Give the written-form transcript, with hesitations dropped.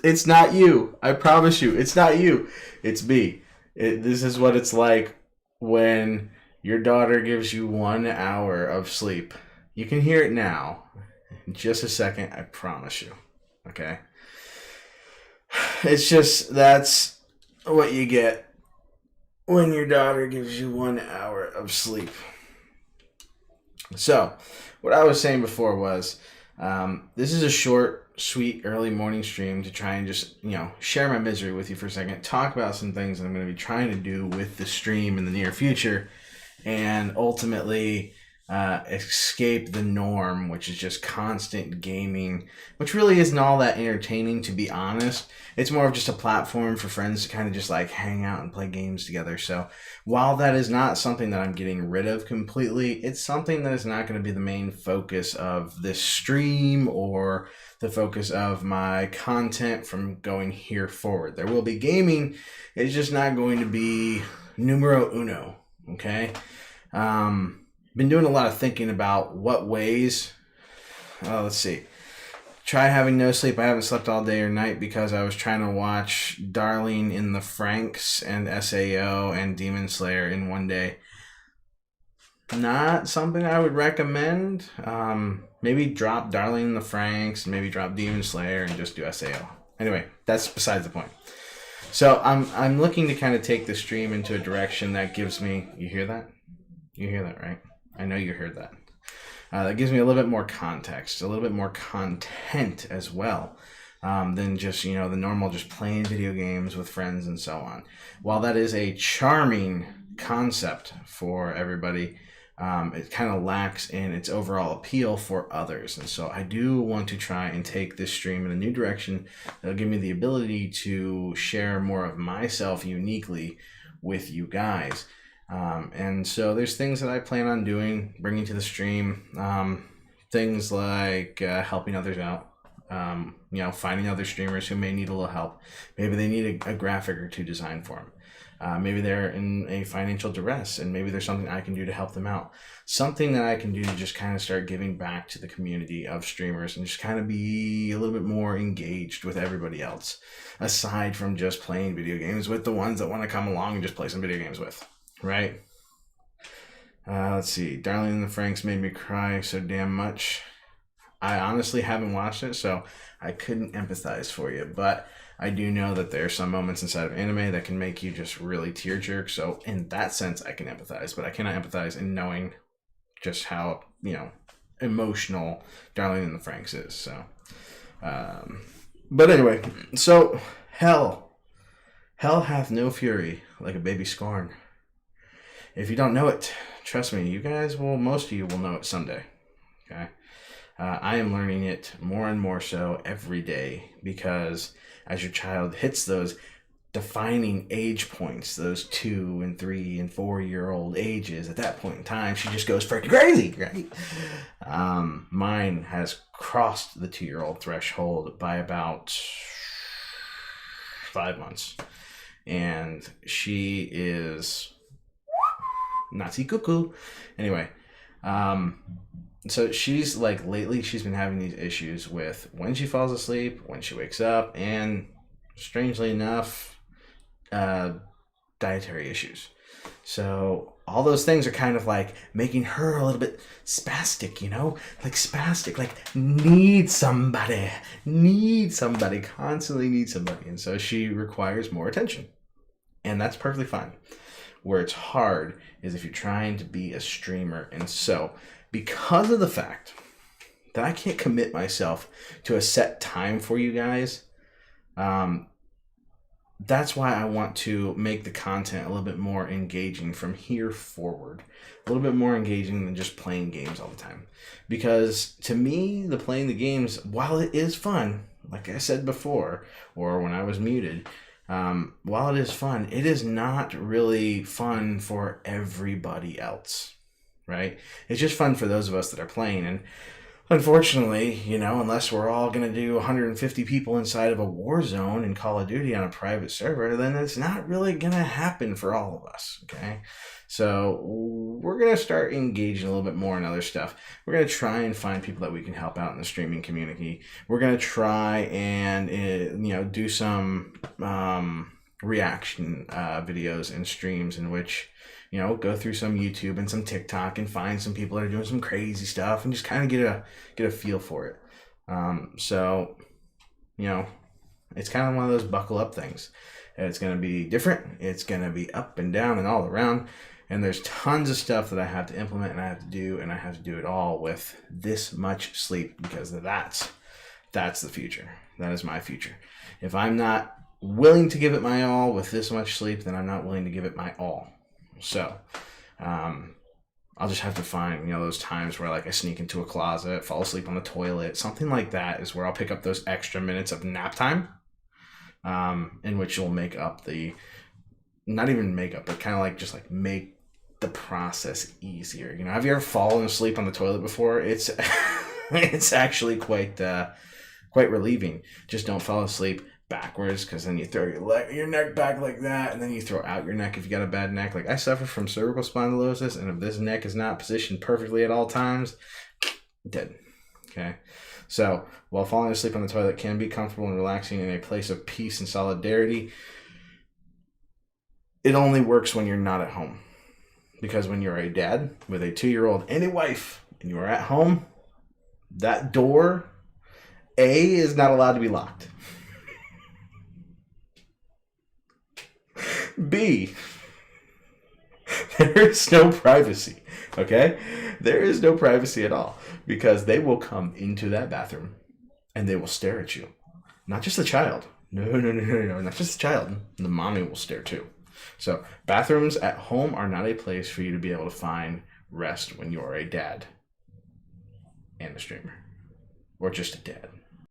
It's not you. I promise you. It's not you. It's me. This is what it's like when your daughter gives you 1 hour of sleep. You can hear it now. In just a second, I promise you. Okay? It's just, that's what you get when your daughter gives you 1 hour of sleep. So, what I was saying before was, this is a short, sweet, early morning stream to try and just, share my misery with you for a second, talk about some things that I'm going to be trying to do with the stream in the near future, and ultimately escape the norm, which is just constant gaming, which really isn't all that entertaining, to be honest. It's more of just a platform for friends to kind of just like hang out and play games together. So while that is not something that I'm getting rid of completely, it's something that is not going to be the main focus of this stream or the focus of my content from going here forward. There will be gaming. It's just not going to be numero uno. Okay. Been doing a lot of thinking about what ways. Let's see. Try having no sleep. I haven't slept all day or night because I was trying to watch Darling in the Franxx and SAO and Demon Slayer in one day. Not something I would recommend. Maybe drop Darling in the Franxx, maybe drop Demon Slayer and just do SAO. Anyway, that's besides the point. So I'm looking to kind of take the stream into a direction that gives me. You hear that? You hear that, right? I know you heard that. That gives me a little bit more context, a little bit more content as well, than just, the normal just playing video games with friends and so on. While that is a charming concept for everybody, it kind of lacks in its overall appeal for others. And so I do want to try and take this stream in a new direction that'll give me the ability to share more of myself uniquely with you guys. And so there's things that I plan on doing, bringing to the stream, things like helping others out, finding other streamers who may need a little help. Maybe they need a graphic or two designed for them. Maybe they're in a financial duress and maybe there's something I can do to help them out. Something that I can do to just kind of start giving back to the community of streamers and just kind of be a little bit more engaged with everybody else, aside from just playing video games with the ones that want to come along and just play some video games with. Right? Let's see. Darling in the Franxx made me cry so damn much. I honestly haven't watched it, so I couldn't empathize for you. But I do know that there are some moments inside of anime that can make you just really tear jerk. So in that sense, I can empathize. But I cannot empathize in knowing just how, emotional Darling in the Franxx is. So, but anyway, so hell hath no fury like a baby scorn. If you don't know it, trust me, most of you will know it someday. Okay? I am learning it more and more so every day because as your child hits those defining age points, those 2 and 3 and 4-year-old ages, at that point in time, she just goes freaking crazy, right? Mine has crossed the 2-year-old threshold by about 5 months. And she is Nazi cuckoo. Anyway, so she's like lately she's been having these issues with when she falls asleep, when she wakes up, and strangely enough, dietary issues. So all those things are kind of like making her a little bit spastic, like need somebody, constantly need somebody. And so she requires more attention. And that's perfectly fine. Where it's hard is if you're trying to be a streamer. And so, because of the fact that I can't commit myself to a set time for you guys, that's why I want to make the content a little bit more engaging from here forward. A little bit more engaging than just playing games all the time. Because to me, playing the games, while it is fun, like I said before, or when I was muted, while it is fun, it is not really fun for everybody else, right? It's just fun for those of us that are playing. And Unfortunately, unless we're all going to do 150 people inside of a war zone in Call of Duty on a private server, then it's not really going to happen for all of us, okay? So we're going to start engaging a little bit more in other stuff. We're going to try and find people that we can help out in the streaming community. We're going to try and, do some reaction videos and streams in which go through some YouTube and some TikTok and find some people that are doing some crazy stuff and just kind of get a feel for it. So it's kind of one of those buckle up things. It's going to be different. It's going to be up and down and all around. And there's tons of stuff that I have to implement and I have to do, and I have to do it all with this much sleep, because that's the future. That is my future. If I'm not willing to give it my all with this much sleep, then I'm not willing to give it my all. So, I'll just have to find, those times where like I sneak into a closet, fall asleep on the toilet, something like that is where I'll pick up those extra minutes of nap time, in which you'll make up not even make up, but kind of like just like make the process easier. Have you ever fallen asleep on the toilet before? It's, it's actually quite relieving. Just don't fall asleep backwards, because then you throw your neck back like that, and then you throw out your neck if you got a bad neck. Like, I suffer from cervical spondylosis, and if this neck is not positioned perfectly at all times, dead. Okay, so while falling asleep on the toilet can be comfortable and relaxing in a place of peace and solidarity, it only works when you're not at home. Because when you're a dad with a 2-year-old and a wife and you are at home, that door is not allowed to be locked. B, there is no privacy, okay? There is no privacy at all, because they will come into that bathroom and they will stare at you. Not just the child. No, not just the child. The mommy will stare too. So bathrooms at home are not a place for you to be able to find rest when you are a dad and a streamer, or just a dad.